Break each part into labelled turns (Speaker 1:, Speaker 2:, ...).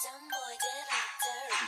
Speaker 1: Some boy did like dirt.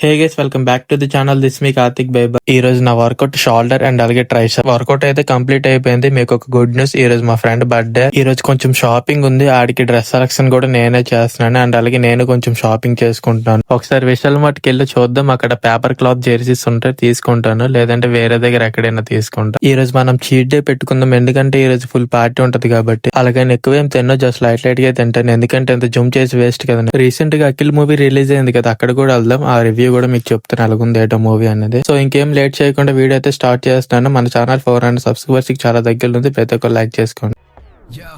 Speaker 2: Hey guys, welcome back to the channel. This me Karthik బైబర్. ఈ రోజు నా workout shoulder and అలాగే tricep workout అయితే complete అయిపోయింది. మీకు ఒక గుడ్ న్యూస్, ఈ రోజు మా ఫ్రెండ్ బర్త్డే. ఈ రోజు కొంచెం షాపింగ్ ఉంది, ఆడికి డ్రెస్ సెలక్షన్ కూడా నేనే చేస్తున్నాను అండ్ అలాగే నేను కొంచెం షాపింగ్ చేసుకుంటాను. ఒకసారి విశాల్ మార్ట్కి వెళ్ళి చూద్దాం, అక్కడ పేపర్ క్లాత్ జెర్సీస్ ఉంటే తీసుకుంటాను, లేదంటే వేరే దగ్గర ఎక్కడైనా తీసుకుంటాను. ఈ రోజు మనం చీట్ డే పెట్టుకుందాం, ఎందుకంటే ఈ రోజు ఫుల్ పార్టీ ఉంటది కాబట్టి. అలాగే ఎక్కువేం తిన్నో, జస్ట్ లైట్ గా తింటాను, ఎందుకంటే ఇంత జూమ్ చేసి వేస్ట్ కదండి. రీసెంట్ గా అఖిల్ మూవీ రిలీజ్ అయింది కదా, అక్కడ కూడా వెళ్దాం. ఆ రివ్యూ కూడా మీకు చెప్తాను ఎలాగుంది ఏటో మూవీ అనేది. సో ఇంకేం లేట్ చేయకుండా వీడియో అయితే స్టార్ట్ చేస్తున్నాను. మన ఛానల్ 400 సబ్స్క్రైబర్స్ కి చాలా దగ్గర ఉంది, ప్రతి ఒక్కరు లైక్ చేసుకోండి.
Speaker 3: Yo,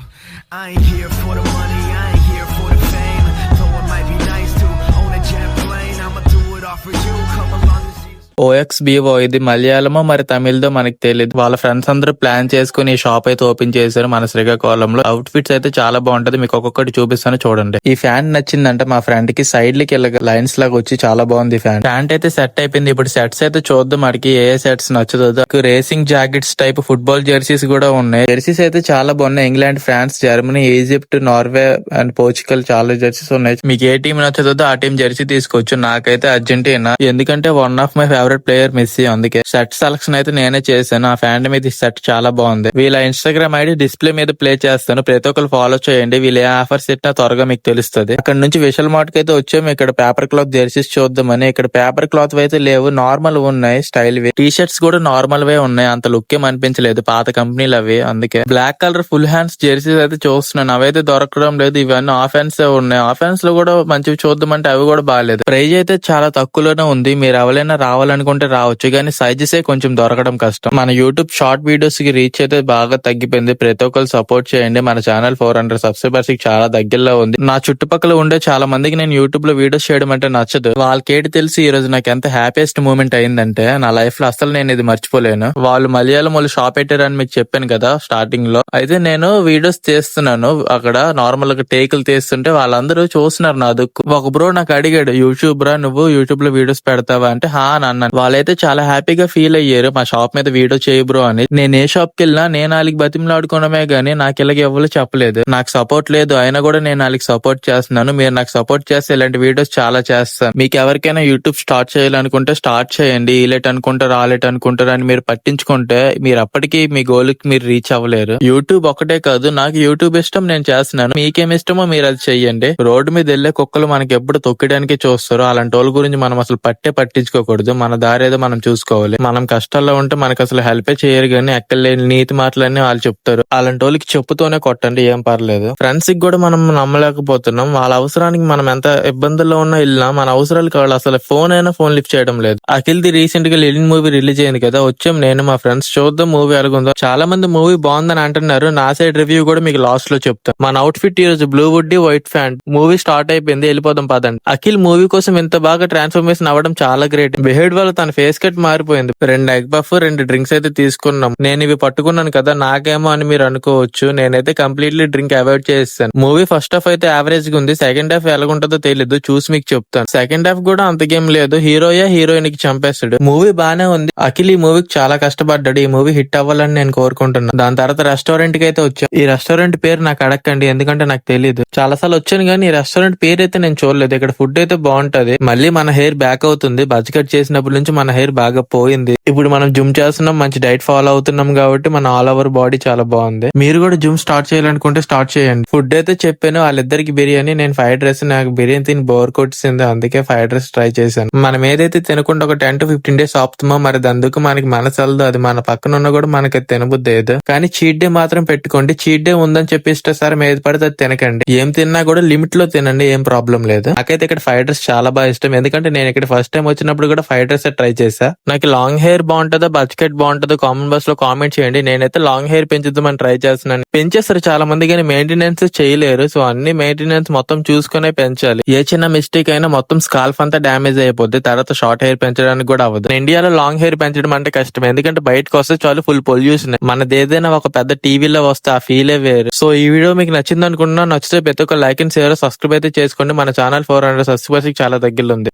Speaker 3: I ain't here for the money, I ain't here for the fame. Though it might be nice to own a jet plane, I'ma do it all for you. Come along and see.
Speaker 2: OXBO ఇది మలయాళమో మరి తమిళ్దో మనకి తెలియదు. వాళ్ళ friends అందరూ plan చేసుకుని ఈ shop అయితే open చేశారు మన శ్రీకాకుళంలో. అవుట్ ఫిట్స్ అయితే చాలా బాగుంటది, మీకు ఒక్కొక్కటి చూపిస్తాను చూడండి. ఈ ఫ్యాన్ నచ్చిందంటే మా ఫ్రెండ్ కి సైడ్ లకి లైన్స్ లాగా వచ్చి చాలా బాగుంది ఫ్యాన్. ప్యాంట్ అయితే సెట్ అయిపోయింది. ఇప్పుడు సెట్స్ అయితే చూద్దాం, మనకి ఏ సెట్స్ నచ్చుతుందో. Racing jackets type football jerseys కూడా ఉన్నాయి. జెర్సీస్ అయితే చాలా బాగున్నాయి. England, France, Germany, Egypt, Norway and Portugal చాలా జెర్సీస్ ఉన్నాయి. మీకు ఏ టీం నచ్చుతుందో ఆ టీం జెర్సీ తీసుకోవచ్చు. నాకైతే అర్జెంటీనా, ఎందుకంటే one of my favourite player Messi, అందుకే సెట్ సెలక్షన్ అయితే నేనే చేశాను. ఆ ఫ్యాంట్ మీద ఈ సెట్ చాలా బాగుంది. వీళ్ళ ఇన్స్టాగ్రామ్ ఐడి డిస్ప్లే మీద ప్లే చేస్తాను, ప్రతి ఒక్కరు ఫాలో చేయండి. వీళ్ళు ఏ ఆఫర్స్ ఇట్లా త్వరగా మీకు తెలుస్తుంది. అక్కడ నుంచి విశాల్ మార్ట్ కి అయితే వచ్చాము. ఇక్కడ పేపర్ క్లాత్ జెర్సీస్ చూద్దామని. ఇక్కడ పేపర్ క్లాత్ అయితే లేవు, నార్మల్ ఉన్నాయి స్టైల్ వి. టీ షర్ట్స్ కూడా నార్మల్ వే ఉన్నాయి, అంత లుక్ ఏం అనిపించలేదు, పాత కంపెనీలు అవి. అందుకే black colour full hands jerseys అయితే చూస్తున్నాను, అవైతే దొరకడం లేదు. ఇవన్నీ ఆఫ్ హ్యాండ్స్ ఉన్నాయి. ఆఫ్ హ్యాండ్స్ లో కూడా మంచివి చూద్దామంటే అవి కూడా బాగాలేదు. ప్రైజ్ అయితే చాలా తక్కువలోనే ఉంది. మీరు ఎవరైనా రావాలనుకుంటే రావచ్చు, కానీ సైజెస్ కొంచెం దొరకడం కష్టం. మన యూట్యూబ్ షార్ట్ వీడియోస్ కి రీచ్ అయితే బాగా తగ్గిపోయింది. ప్రతి ఒక్కరు సపోర్ట్ చేయండి. మన ఛానల్ 400 సబ్స్క్రైబర్స్ కి చాలా దగ్గరలో ఉంది. నా చుట్టుపక్కల ఉండే చాలా మందికి నేను యూట్యూబ్ లో వీడియోస్ చేయడం అంటే నచ్చదు. వాళ్ళకేటి తెలిసి ఈ రోజు నాకు ఎంత హ్యాపీయెస్ట్ మూమెంట్ అయిందంటే, నా లైఫ్ లో అసలు నేను ఇది మర్చిపోలేను. వాళ్ళు మలయాళం వాళ్ళు షాప్ పెట్టారని మీకు చెప్పాను కదా స్టార్టింగ్ లో. అయితే నేను వీడియోస్ చేస్తున్నాను, అక్కడ నార్మల్ గా టేకులు తీస్తుంటే వాళ్ళందరూ చూస్తున్నారు నా దుక్కు. ఒక బ్రో నాకు అడిగాడు, యూట్యూబ్ రా నువ్వు, యూట్యూబ్ లో వీడియోస్ పెడతావా అంటే హా అని అన్నాను. వాళ్ళైతే చాలా హ్యాపీగా ఫీల్ అయ్యారు, మా షాప్ మీద వీడియో చేయ బ్రో అని. నేను ఏ షాప్ కి వెళ్ళినా నేను వాళ్ళకి బతిమలాడుకోవడమే గానీ నాకు ఇలాగ ఎవరు చెప్పలేదు. నాకు సపోర్ట్ లేదు, అయినా కూడా నేను వాళ్ళకి సపోర్ట్ చేస్తున్నాను. మీరు నాకు సపోర్ట్ చేస్తే ఇలాంటి వీడియోస్ చాలా చేస్తాను. మీకు ఎవరికైనా యూట్యూబ్ స్టార్ట్ చేయాలనుకుంటే స్టార్ట్ చేయండి. ఇలేట్ అనుకుంటారు, రాలేట్ అనుకుంటారు అని మీరు పట్టించుకుంటే మీరు అప్పటికి మీ గోల్ కి మీరు రీచ్ అవ్వలేరు. యూట్యూబ్ ఒకటే కాదు, నాకు యూట్యూబ్ ఇష్టం, నేను చేస్తున్నాను. మీకేం ఇష్టమో మీరు అది చెయ్యండి. రోడ్డు మీద వెళ్లే కుక్కలు మనకి ఎప్పుడు తొక్కడానికి చూస్తారు, అలాంటి వాళ్ళ గురించి మనం అసలు పట్టించుకోకూడదు. మన దారి ఏదో మనం చూసుకోవాలి. మనం కష్టాల్లో ఉంటే మనకు అసలు హెల్పే చేయరు, కానీ ఎక్కలేని నీతి మాటలన్నీ వాళ్ళు చెప్తారు. అలాంటి వాళ్ళకి చెప్పుతోనే కొట్టండి, ఏం పర్లేదు. ఫ్రెండ్స్ కి కూడా మనం నమ్మలేకపోతున్నాం. వాళ్ళ అవసరానికి మనం ఎంత ఇబ్బందుల్లో ఉన్నా వెళ్ళినా మన అవసరాలకు వాళ్ళు అసలు ఫోన్ లిఫ్ట్ చేయడం లేదు. అఖిల్ ది రీసెంట్ గా లెనిన్ మూవీ రిలీజ్ అయింది కదా, వచ్చాం నేను మా ఫ్రెండ్స్, చూద్దాం మూవీ ఎలాగుందో. చాలా మంది మూవీ బాగుందని అంటున్నారు. నా సైడ్ రివ్యూ కూడా మీకు లాస్ట్ లో చెప్తాను. మన అవుట్ ఫిట్ ఈ రోజు బ్లూ వుడ్ వైట్ ప్యాంట్. మూవీ స్టార్ట్ అయిపోయింది, వెళ్ళిపోదాం పదండి. అఖిల్ మూవీ కోసం ఇంత బాగా ట్రాన్స్ఫర్మేషన్ అవ్వడం చాలా గ్రేట్. బిహేవ్ వల్ల తన ఫేస్ కట్ మారిపోయింది. 2 ఎగ్ పఫ్ 2 డ్రింక్స్ అయితే తీసుకున్నాం. నేను ఇవి పట్టుకున్నాను కదా, నాకేమో అని మీరు అనుకోవచ్చు. నేనైతే కంప్లీట్లీ డ్రింక్ అవాయిడ్ చేస్తాను. మూవీ ఫస్ట్ హాఫ్ అయితే యావరేజ్ గా ఉంది, సెకండ్ హాఫ్ ఎలాగుంటుందో తెలియదు, చూసి మీకు చెప్తాను. సెకండ్ హాఫ్ కూడా అంతకేం లేదు, హీరోయిన్ కి చంపేస్తాడు. మూవీ బానే ఉంది. అఖిల్ ఈ మూవీకి చాలా కష్టపడ్డాడు, ఈ మూవీ హిట్ అవ్వాలని నేను కోరుకుంటున్నాను. దాని తర్వాత రెస్టారెంట్ కి అయితే వచ్చా. ఈ రెస్టారెంట్ పేరు నాకు అడగండి, ఎందుకంటే నాకు తెలియదు. చాలా సార్లు వచ్చాను కానీ ఈ రెస్టారెంట్ పేరు అయితే నేను చూడలేదు. ఇక్కడ ఫుడ్ అయితే బాగుంటది. మళ్ళీ మన హెయిర్ బ్యాక్ అవుతుంది, బజ్ కట్ చేసినప్పటి నుంచి మన హెయిర్ బాగా పోయింది. ఇప్పుడు మనం జిమ్ చేస్తున్నాం, మంచి డైట్ ఫాలో అవుతున్నాం కాబట్టి మన ఆల్ ఓవర్ బాడీ చాలా బాగుంది. మీరు కూడా జిమ్ స్టార్ట్ చేయాలనుకుంటే స్టార్ట్ చేయండి. ఫుడ్ అయితే చెప్పాను, వాళ్ళిద్దరికి బిర్యానీ, నేను ఫ్రైడ్ రైస్. నాకు బిర్యానీ తిని బోర్ కొట్టింది, అందుకే ఫ్రైడ్ రైస్ ట్రై చేశాను. మనం ఏదైతే తినకుండా ఒక 10 to 15 డేస్ ఆపుతామో మరి అందుకు మనకి మనసలదు, అది మన పక్కన ఉన్నా కూడా మనకి తినబుద్ది లేదు. కానీ చీట్ డే మాత్రం పెట్టుకోండి. చీట్ డే ఉందని చెప్పి ఇష్టసారి ఏది పడితే అది తినకండి. ఏం తిన్నా కూడా లిమిట్ లో తినండి, ఏం ప్రాబ్లం లేదు. నాకైతే ఇక్కడ ఫ్రైడ్ రైస్ చాలా బాగా ఇష్టం, ఎందుకంటే నేను ఇక్కడ ఫస్ట్ టైం వచ్చినప్పుడు కూడా ఫ్రైడ్ రైస్ ట్రై చేశా. నాకు లాంగ్ హెయిర్ బాగుంటుందో బజ్ కట్ బాగుంటుందో కామెంట్ బాక్స్ లో కామెంట్ చేయండి. నేనైతే లాంగ్ హెయిర్ పెంచుదామని ట్రై చేస్తున్నాను. పెంచేస్తారు చాలా మంది, కానీ మెయింటెనెన్స్ చేయలేరు. సో అన్ని మెయింటెనెన్స్ మొత్తం చూసుకునే పెంచాలి. ఏ చిన్న మిస్టేక్ అయినా మొత్తం స్కాల్ఫ్ అంతా డ్యామేజ్ అయిపోద్ది, తర్వాత షార్ట్ హెయిర్ పెంచడానికి కూడా అవ్వదు. ఇండియాలో లాంగ్ హెయిర్ పెంచడం అంటే కష్టం, ఎందుకంటే బయటకు వస్తే చాలు ఫుల్ పొల్యూషన్. మనది ఏదైనా ఒక పెద్ద టీవీలో వస్తే ఆ ఫీలే వేరు. సో ఈ వీడియో మీకు నచ్చింది అనుకుంటున్నా. నచ్చితే ప్రతి ఒక్క లైక్ అండ్ షేర్, సబ్స్క్రైబ్ అయితే చేసుకోండి. మన ఛానల్ 400 సబ్స్క్రైబర్స్ కి చాలా దగ్గరలో ఉంది.